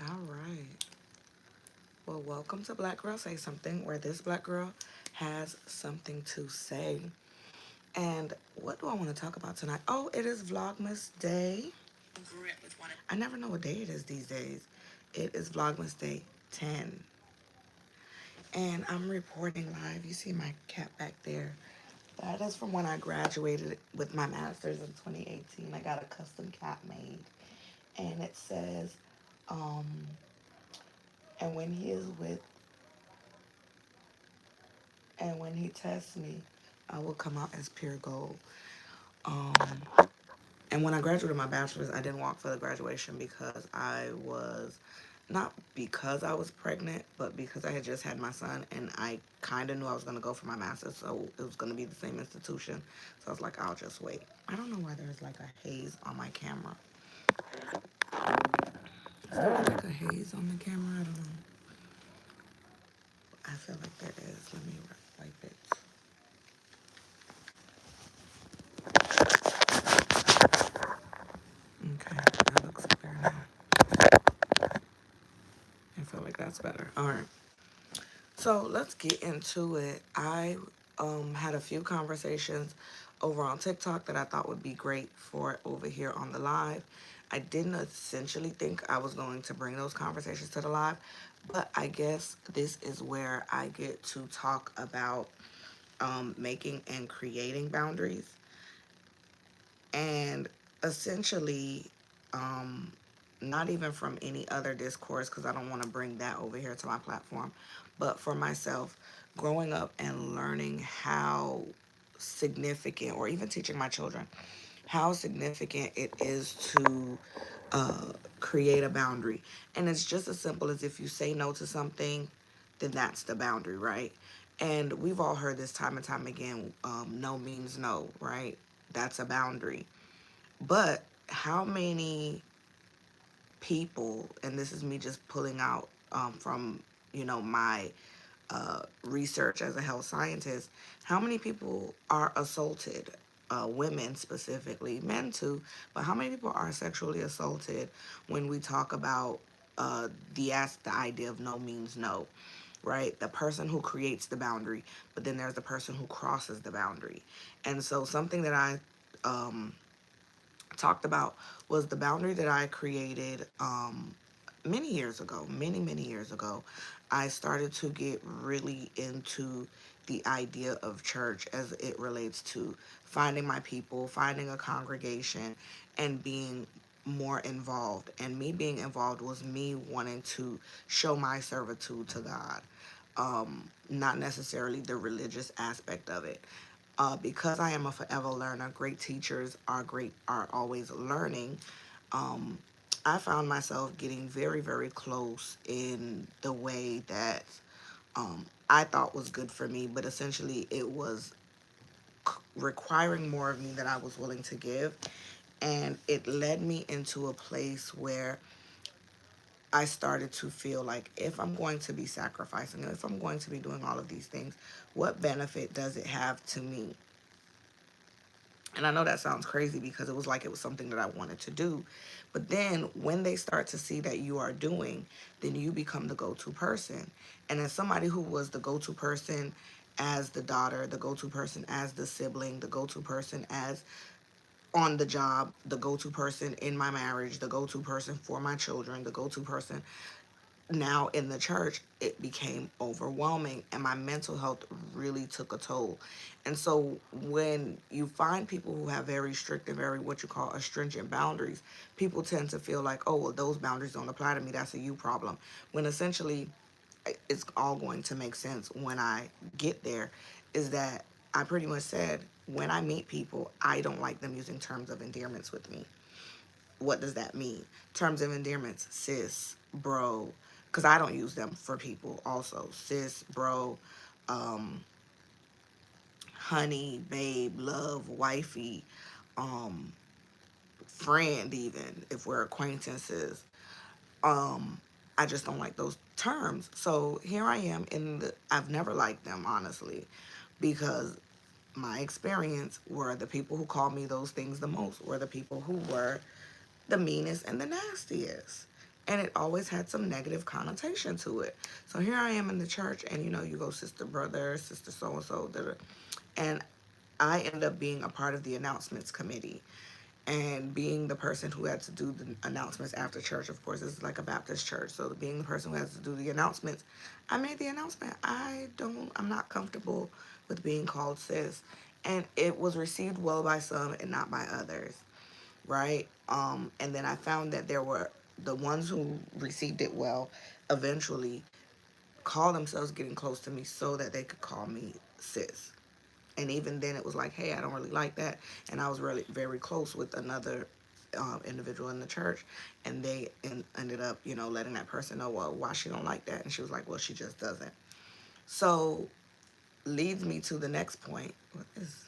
All right. Well, welcome to Black Girl Say Something, where this black girl has something to say. And what do I want to talk about tonight? Oh, it is Vlogmas Day. I never know what day it is these days. It is Vlogmas Day 10. And I'm reporting live. You see my cat back there. That is from when I graduated with my master's in 2018. I got a custom cat made. And it says, um, and when he is with and when he tests me, I will come out as pure gold. Um, and when I graduated my bachelor's, I didn't walk for the graduation because I was not because I was pregnant, but because I had just had my son and I kind of knew I was going to go for my master's, so it was going to be the same institution. So I was like, I'll just wait. I don't know why there's like a haze on my camera. Is there like a haze on the camera? I don't know. I feel like there is. Let me wipe it. Okay, that looks better now. I feel like that's better. All right. So let's get into it. I had a few conversations over on TikTok that I thought would be great for over here on the live. I didn't essentially think I was going to bring those conversations to the live, but I guess this is where I get to talk about making and creating boundaries. And essentially, um, not even from any other discourse, because I don't want to bring that over here to my platform, but for myself, growing up and learning how significant, or even teaching my children, how significant it is to create a boundary. And it's just as simple as if you say no to something, then that's the boundary, right? And we've all heard this time and time again, no means no, right? That's a boundary. But how many people, and this is me just pulling out from, my research as a health scientist, how many people are assaulted, women specifically, men too, but how many people are sexually assaulted when we talk about the idea of no means no, right? The person who creates the boundary, but then there's the person who crosses the boundary. And so something that I um, talked about was the boundary that I created many years ago, many years ago. I started to get really into the idea of church as it relates to finding my people, finding a congregation, and being more involved. And me being involved was me wanting to show my servitude to God, not necessarily the religious aspect of it. Because I am a forever learner, great teachers are always learning. Um, I found myself getting very close in the way that I thought was good for me, but essentially it was requiring more of me than I was willing to give, and it led me into a place where I started to feel like if I'm going to be sacrificing, if I'm going to be doing all of these things, what benefit does it have to me? And I know that sounds crazy because it was like it was something that I wanted to do. But then when they start to see that you are doing, then you become the go to person. And as somebody who was the go to person as the daughter, the go to person as the sibling, the go to person as on the job, the go to person in my marriage, the go to person for my children, the go to person now in the church, it became overwhelming and my mental health really took a toll. And so when you find people who have very strict and very what you call astringent boundaries, people tend to feel like, oh, well, those boundaries don't apply to me, that's a you problem, when essentially it's all going to make sense when I get there. Is that I pretty much said, when I meet people, I don't like them using terms of endearments with me. What does that mean? Terms of endearments, sis, bro, because I don't use them for people also. Sis, bro, um, honey, babe, love, wifey, um, friend, even if we're acquaintances. Um, I just don't like those terms. So here I am I've never liked them, honestly, because my experience were the people who called me those things the most were the people who were the meanest and the nastiest. And it always had some negative connotation to it. So here I am in the church, and you go sister, brother, sister, so and so, and I ended up being a part of the announcements committee and being the person who had to do the announcements after church. Of course, this is like a Baptist church, so being the person who has to do the announcements, I made the announcement. I'm not comfortable with being called sis, and it was received well by some and not by others, right? And then I found that there were the ones who received it well eventually call themselves getting close to me so that they could call me sis. And even then, it was like, hey, I don't really like that. And I was really very close with another individual in the church, and they ended up, letting that person know, well, why she don't like that. And she was like, well, she just doesn't. So leads me to the next point. What is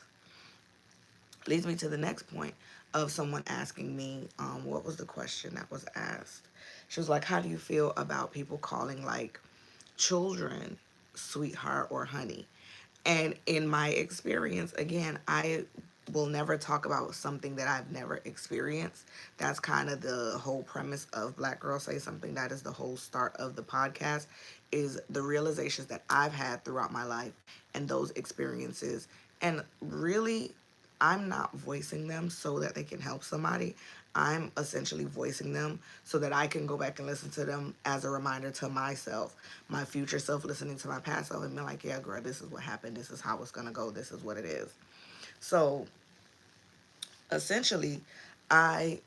leads me to the next point of someone asking me, what was the question that was asked? She was like, how do you feel about people calling like children sweetheart or honey? And in my experience, again, I will never talk about something that I've never experienced. That's kind of the whole premise of Black Girl Say Something. That is the whole start of the podcast, is the realizations that I've had throughout my life and those experiences. And really, I'm not voicing them so that they can help somebody. I'm essentially voicing them so that I can go back and listen to them as a reminder to myself, my future self, listening to my past self and be like, yeah, girl, this is what happened. This is how it's going to go. This is what it is. So essentially, I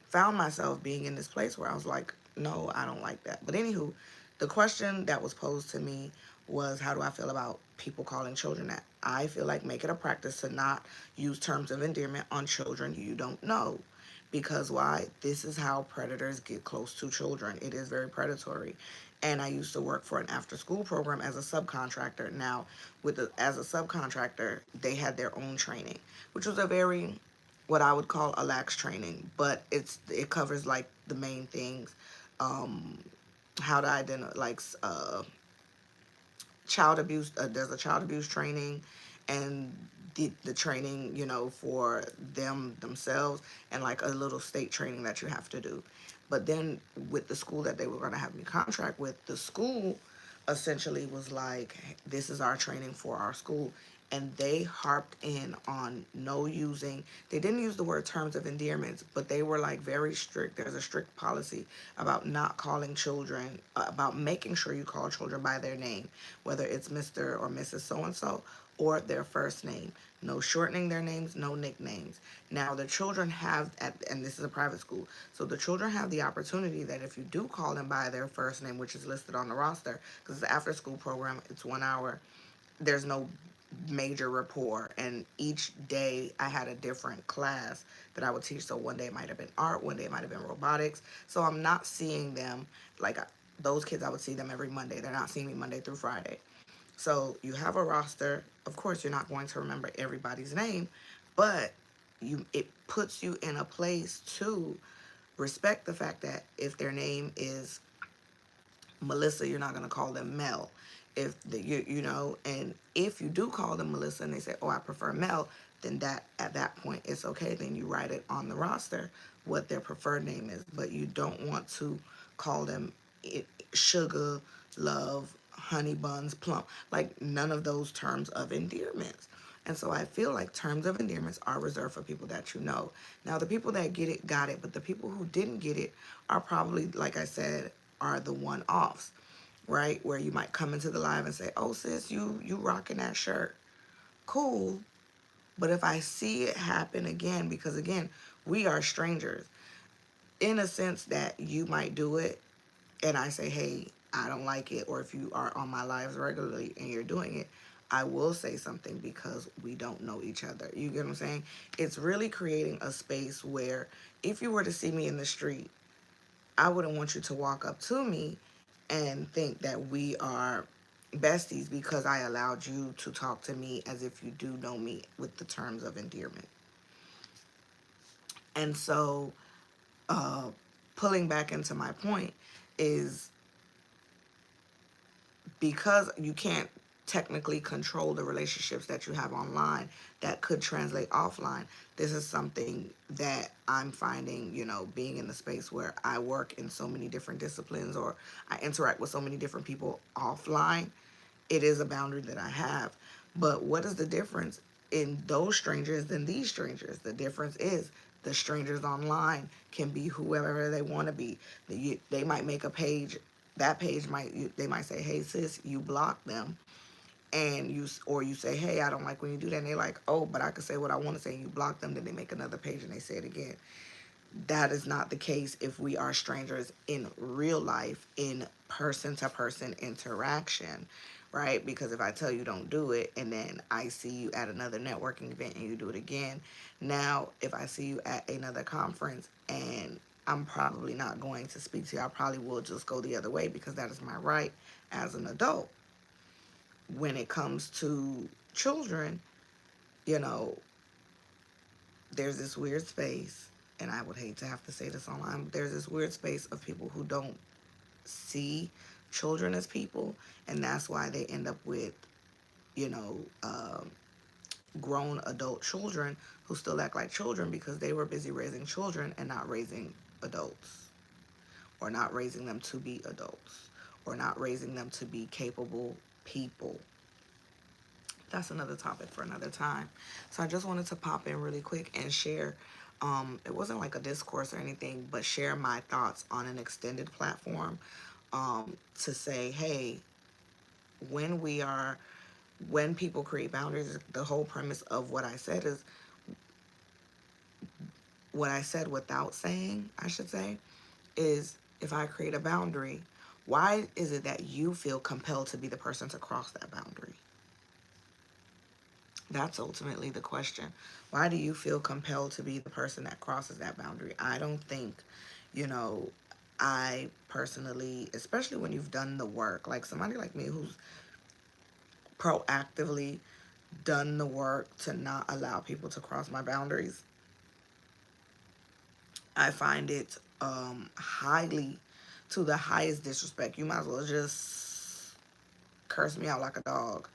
found myself being in this place where I was like, no, I don't like that. But anywho, the question that was posed to me was, how do I feel about people calling children that? I feel like make it a practice to not use terms of endearment on children you don't know. Because why? This is how predators get close to children. It is very predatory. And I used to work for an after school program as a subcontractor. Now, as a subcontractor, they had their own training, which was a very what I would call a lax training, but it covers like the main things, um, how to identify like child abuse. There's a child abuse training, and the training for themselves, and like a little state training that you have to do. But then with the school that they were going to have me contract with, the school essentially was like, this is our training for our school. And they harped in on no using, they didn't use the word terms of endearments, but they were like very strict. There's a strict policy about not calling children, about making sure you call children by their name, whether it's Mr. or Mrs. So and so, or their first name. No shortening their names, no nicknames. Now, the children and this is a private school, so the children have the opportunity that if you do call them by their first name, which is listed on the roster, because it's an after school program, it's 1 hour, there's no major rapport. And each day I had a different class that I would teach. So one day it might have been art, one day it might have been robotics. So I'm not seeing them like those kids. I would see them every Monday. They're not seeing me Monday through Friday. So you have a roster. Of course, you're not going to remember everybody's name, but it puts you in a place to respect the fact that if their name is Melissa, you're not going to call them Mel. If and if you do call them Melissa and they say, "Oh, I prefer Mel," then that at that point it's okay. Then you write it on the roster what their preferred name is, but you don't want to call them sugar, love, honey buns, plum, like none of those terms of endearments. And so I feel like terms of endearments are reserved for people that you know. Now, the people that get it got it, but the people who didn't get it are probably, like I said, are the one-offs, right? Where you might come into the live and say, "Oh, sis, you rocking that shirt, cool." But if I see it happen again, because again, we are strangers, in a sense that you might do it, and I say, "Hey, I don't like it," or if you are on my lives regularly and you're doing it, I will say something because we don't know each other. You get what I'm saying? It's really creating a space where if you were to see me in the street, I wouldn't want you to walk up to me and think that we are besties because I allowed you to talk to me as if you do know me with the terms of endearment. And so, uh, pulling back into my point is because you can't technically control the relationships that you have online that could translate offline. This is something that I'm finding, being in the space where I work in so many different disciplines, or I interact with so many different people offline. It is a boundary that I have. But what is the difference in those strangers than these strangers? The difference is the strangers online can be whoever they want to be. They might make a page. That page they might say, "Hey sis, you block them," and you say, "Hey, I don't like when you do that." And they're like, "Oh, but I can say what I want to say." And you block them. Then they make another page and they say it again. That is not the case if we are strangers in real life, in person to person interaction, right? Because if I tell you don't do it and then I see you at another networking event and you do it again, now if I see you at another conference and I'm probably not going to speak to you, I probably will just go the other way because that is my right as an adult. When it comes to children, you know, there's this weird space, and I would hate to have to say this online, but there's this weird space of people who don't see children as people, and that's why they end up with, you know, grown adult children who still act like children because they were busy raising children and not raising adults, or not raising them to be adults, or not raising them to be capable people. That's another topic for another time. So I just wanted to pop in really quick and share. It wasn't like a discourse or anything, but share my thoughts on an extended platform, to say, hey, when we are, when people create boundaries, the whole premise of what I said is what I said without saying, I should say, is if I create a boundary, why is it that you feel compelled to be the person to cross that boundary? That's ultimately the question. Why do you feel compelled to be the person that crosses that boundary? I don't think, you know, I personally, especially when you've done the work, like somebody like me who's proactively done the work to not allow people to cross my boundaries, I find it highly, to the highest disrespect. You might as well just curse me out like a dog.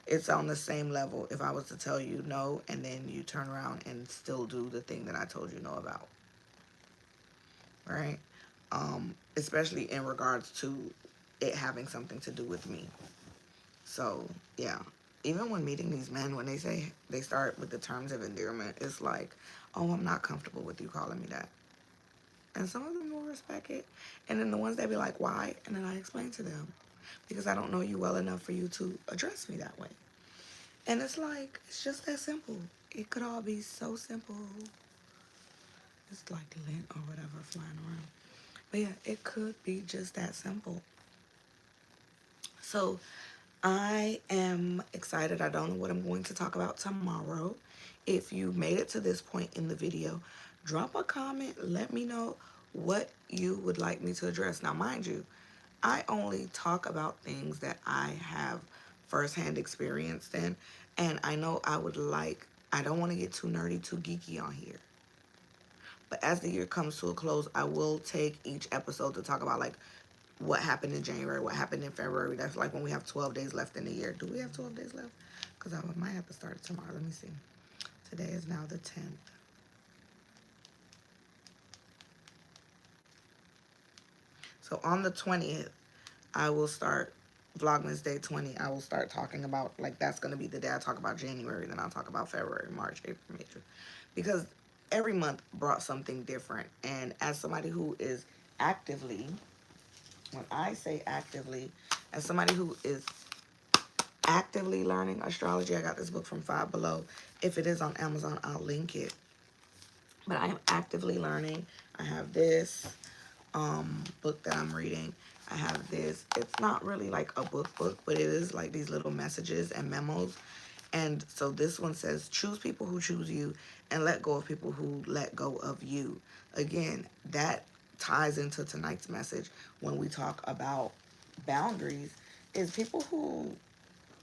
It's on the same level if I was to tell you no and then you turn around and still do the thing that I told you no about, right? Especially in regards to it having something to do with me. So, yeah. Even when meeting these men, when they say they start with the terms of endearment, it's like, oh, I'm not comfortable with you calling me that. And some of them will respect it. And then the ones that be like, why? And then I explain to them, because I don't know you well enough for you to address me that way. And it's like, it's just that simple. It could all be so simple. It's like lint or whatever flying around. But yeah, it could be just that simple. So I am excited. I don't know what I'm going to talk about tomorrow. If you made it to this point in the video, drop a comment. Let me know what you would like me to address. Now, mind you, I only talk about things that I have firsthand experience in. And I know I don't want to get too nerdy, too geeky on here. But as the year comes to a close, I will take each episode to talk about like what happened in January, what happened in February. That's like when we have 12 days left in the year. Do we have 12 days left? Because I might have to start tomorrow. Let me see. Today is now the 10th. So on the 20th, I will start Vlogmas Day 20. I will start talking about, like, that's going to be the day I talk about January. Then I'll talk about February, March, April, May, June. Because every month brought something different. And as somebody who is actively, when I say actively, as somebody who is actively learning astrology, I got this book from Five Below. If it is on Amazon, I'll link it. But I am actively learning. I have this book that I'm reading. I have this. It's not really like a book, but it is like these little messages and memos. And so this one says, choose people who choose you and let go of people who let go of you. Again, that ties into tonight's message when we talk about boundaries, is people who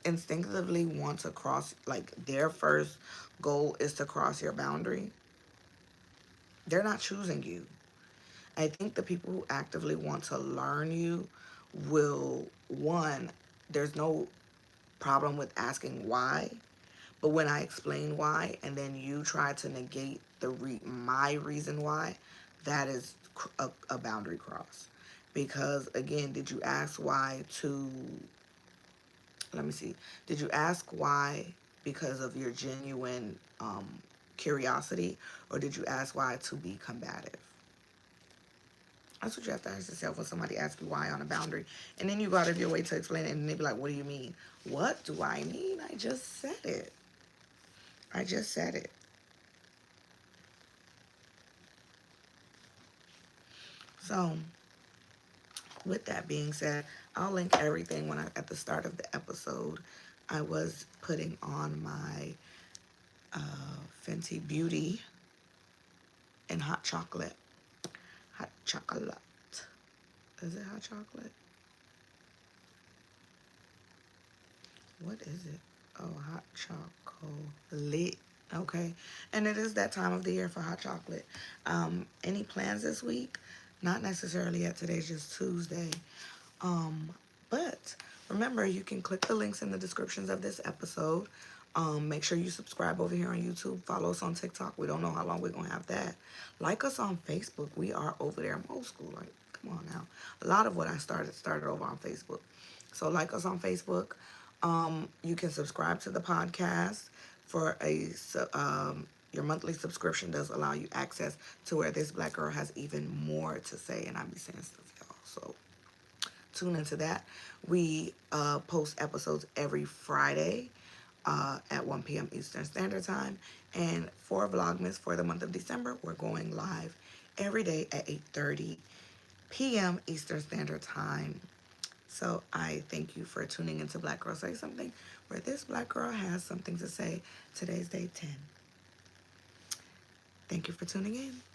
instinctively want to cross, like their first goal is to cross your boundary. They're not choosing you. I think the people who actively want to learn you will, one, there's no problem with asking why. But when I explain why and then you try to negate my reason why, that is a boundary cross. Because again, did you ask why to, let me see, did you ask why because of your genuine curiosity, or did you ask why to be combative? That's what you have to ask yourself when somebody asks you why on a boundary. And then you go out of your way to explain it, and they be like, what do you mean? What do I mean? I just said it. I just said it. So, with that being said, I'll link everything at the start of the episode. I was putting on my Fenty Beauty and hot chocolate. Hot chocolate. Is it hot chocolate? What is it? Oh, hot chocolate. Okay. And it is that time of the year for hot chocolate. Any plans this week? Not necessarily yet. Today's just Tuesday. Um, but remember, you can click the links in the descriptions of this episode. Make sure you subscribe over here on YouTube. Follow us on TikTok. We don't know how long we're going to have that. Like us on Facebook. We are over there. I'm old school. Like, come on now. A lot of what I started over on Facebook. So like us on Facebook. You can subscribe to the podcast for your monthly subscription does allow you access to where this black girl has even more to say, and I be saying stuff, y'all. So tune into that. We post episodes every Friday at 1 p.m. Eastern Standard Time. And for Vlogmas for the month of December, we're going live every day at 8:30 p.m. Eastern Standard Time. So I thank you for tuning into Black Girl Say Something, where this black girl has something to say. Today's day 10. Thank you for tuning in.